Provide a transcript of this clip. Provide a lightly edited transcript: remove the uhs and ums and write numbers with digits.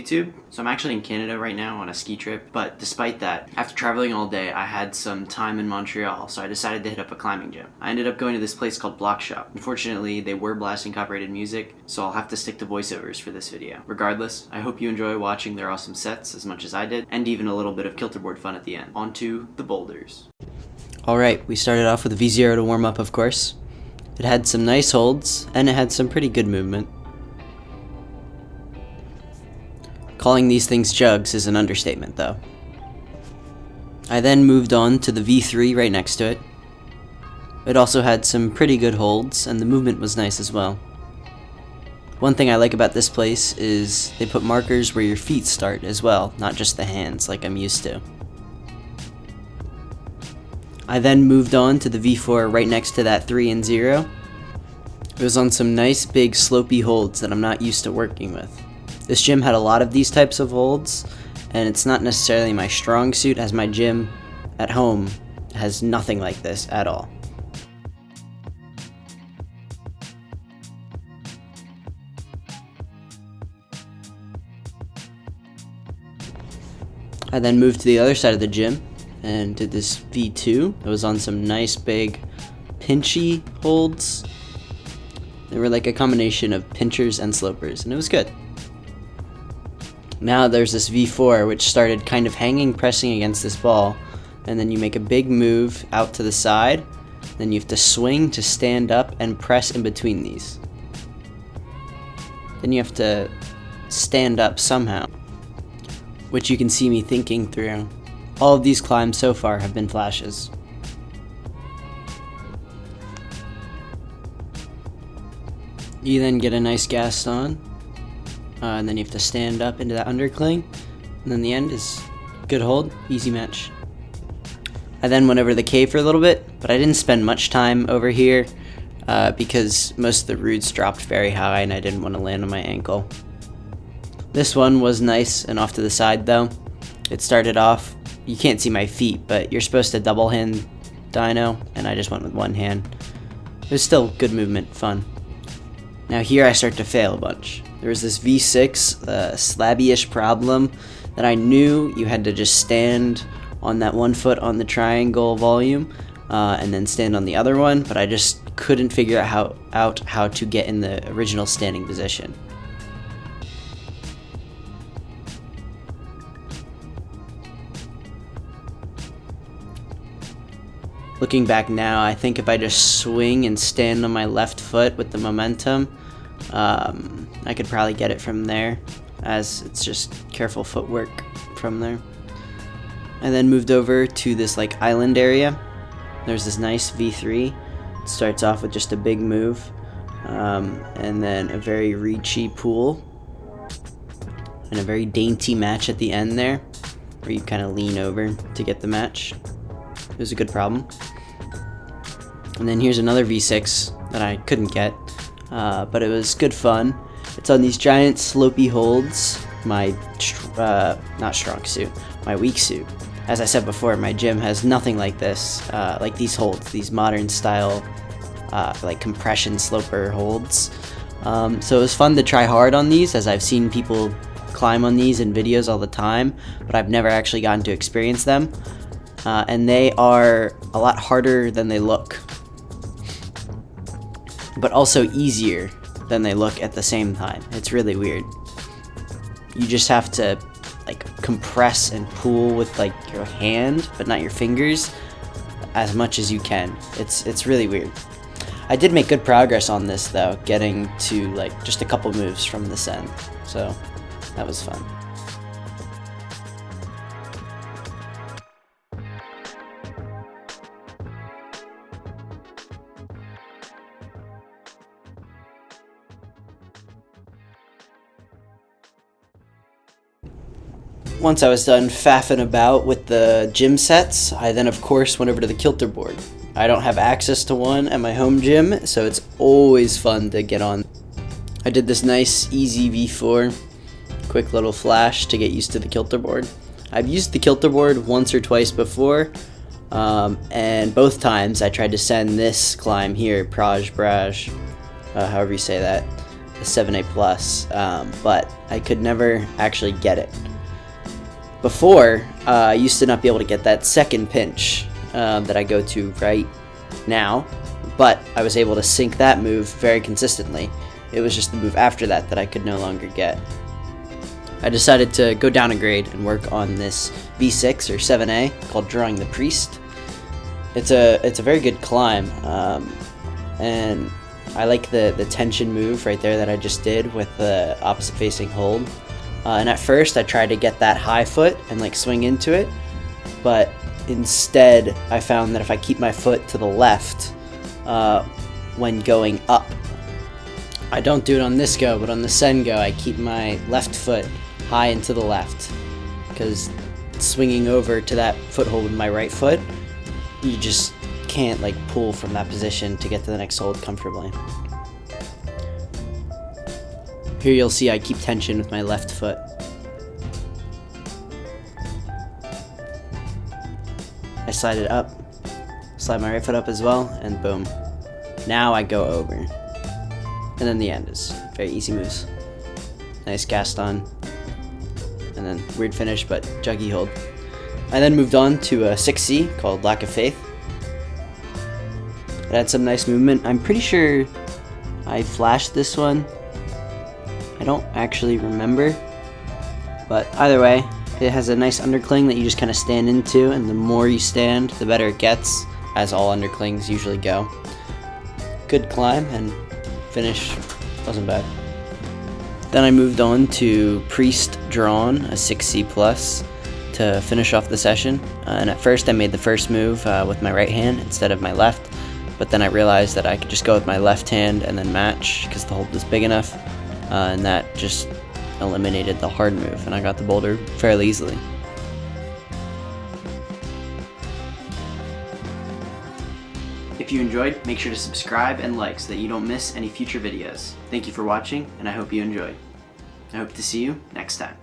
YouTube. So I'm actually in Canada right now on a ski trip, but despite that, after traveling all day, I had some time in Montreal, so I decided to hit up a climbing gym. I ended up going to this place called Bloc Shop. Unfortunately, they were blasting copyrighted music, so I'll have to stick to voiceovers for this video. Regardless, I hope you enjoy watching their awesome sets as much as I did, and even a little bit of kilterboard fun at the end. On to the boulders. Alright, we started off with a V0 to warm up, of course. It had some nice holds, and it had some pretty good movement. Calling these things jugs is an understatement, though. I then moved on to the V3 right next to it. It also had some pretty good holds, and the movement was nice as well. One thing I like about this place is they put markers where your feet start as well, not just the hands like I'm used to. I then moved on to the V4 right next to that 3 and 0. It was on some nice big slopey holds that I'm not used to working with. This gym had a lot of these types of holds, and it's not necessarily my strong suit, as my gym at home has nothing like this at all. I then moved to the other side of the gym and did this V2. It was on some nice big pinchy holds. They were like a combination of pinchers and slopers, and it was good. Now there's this V4, which started kind of hanging, pressing against this ball, and then you make a big move out to the side, then you have to swing to stand up and press in between these. Then you have to stand up somehow, which you can see me thinking through. All of these climbs so far have been flashes. You then get a nice gas on. And then you have to stand up into that undercling, and then the end is good hold, easy match. I then went over to the cave for a little bit, but I didn't spend much time over here because most of the roots dropped very high and I didn't want to land on my ankle. This one was nice and off to the side though. It started off, you can't see my feet, but you're supposed to double hand dyno, and I just went with one hand. It was still good movement, fun. Now here I start to fail a bunch. There was this V6 slabby-ish problem that I knew you had to just stand on that one foot on the triangle volume and then stand on the other one, but I just couldn't figure out how to get in the original standing position. Looking back now, I think if I just swing and stand on my left foot with the momentum, I could probably get it from there, as it's just careful footwork from there. I then moved over to this like island area. There's this nice V3. It starts off with just a big move, and then a very reachy pool, and a very dainty match at the end there, where you kind of lean over to get the match. It was a good problem. And then here's another V6 that I couldn't get, but it was good fun. It's on these giant slopey holds, my not strong suit, my weak suit. As I said before, my gym has nothing like this, like these holds, these modern style like compression sloper holds. So it was fun to try hard on these, as I've seen people climb on these in videos all the time, but I've never actually gotten to experience them. And they are a lot harder than they look, but also easier than they look at the same time. It's really weird. You just have to like compress and pull with like your hand, but not your fingers, as much as you can. It's really weird. I did make good progress on this though, getting to like just a couple moves from this end, so that was fun. Once I was done faffing about with the gym sets, I then of course went over to the kilterboard. I don't have access to one at my home gym, so it's always fun to get on. I did this nice easy V4, quick little flash to get used to the kilterboard. I've used the kilterboard once or twice before, and both times I tried to send this climb here, however you say that, a 7A plus, but I could never actually get it. Before, I used to not be able to get that second pinch that I go to right now, but I was able to sink that move very consistently. It was just the move after that that I could no longer get. I decided to go down a grade and work on this V6 or 7A called Drawing the Priest. It's a very good climb, and I like the tension move right there that I just did with the opposite facing hold. And at first I tried to get that high foot and like swing into it, but instead I found that if I keep my foot to the left when going up, I don't do it on this go, but on the Sen go I keep my left foot high and to the left, because swinging over to that foothold with my right foot, you just can't like pull from that position to get to the next hold comfortably. Here you'll see I keep tension with my left foot. I slide it up, slide my right foot up as well, and boom. Now I go over. And then the end is very easy moves. Nice cast on, and then weird finish, but juggy hold. I then moved on to a 6C called Lack of Faith. It had some nice movement. I'm pretty sure I flashed this one. I don't actually remember, but either way, it has a nice undercling that you just kind of stand into, and the more you stand, the better it gets, as all underclings usually go. Good climb, and finish wasn't bad. Then I moved on to Priest Drawn, a 6C plus, to finish off the session. And at first I made the first move with my right hand instead of my left, but then I realized that I could just go with my left hand and then match because the hold was big enough. And that just eliminated the hard move, and I got the boulder fairly easily. If you enjoyed, make sure to subscribe and like so that you don't miss any future videos. Thank you for watching, and I hope you enjoyed. I hope to see you next time.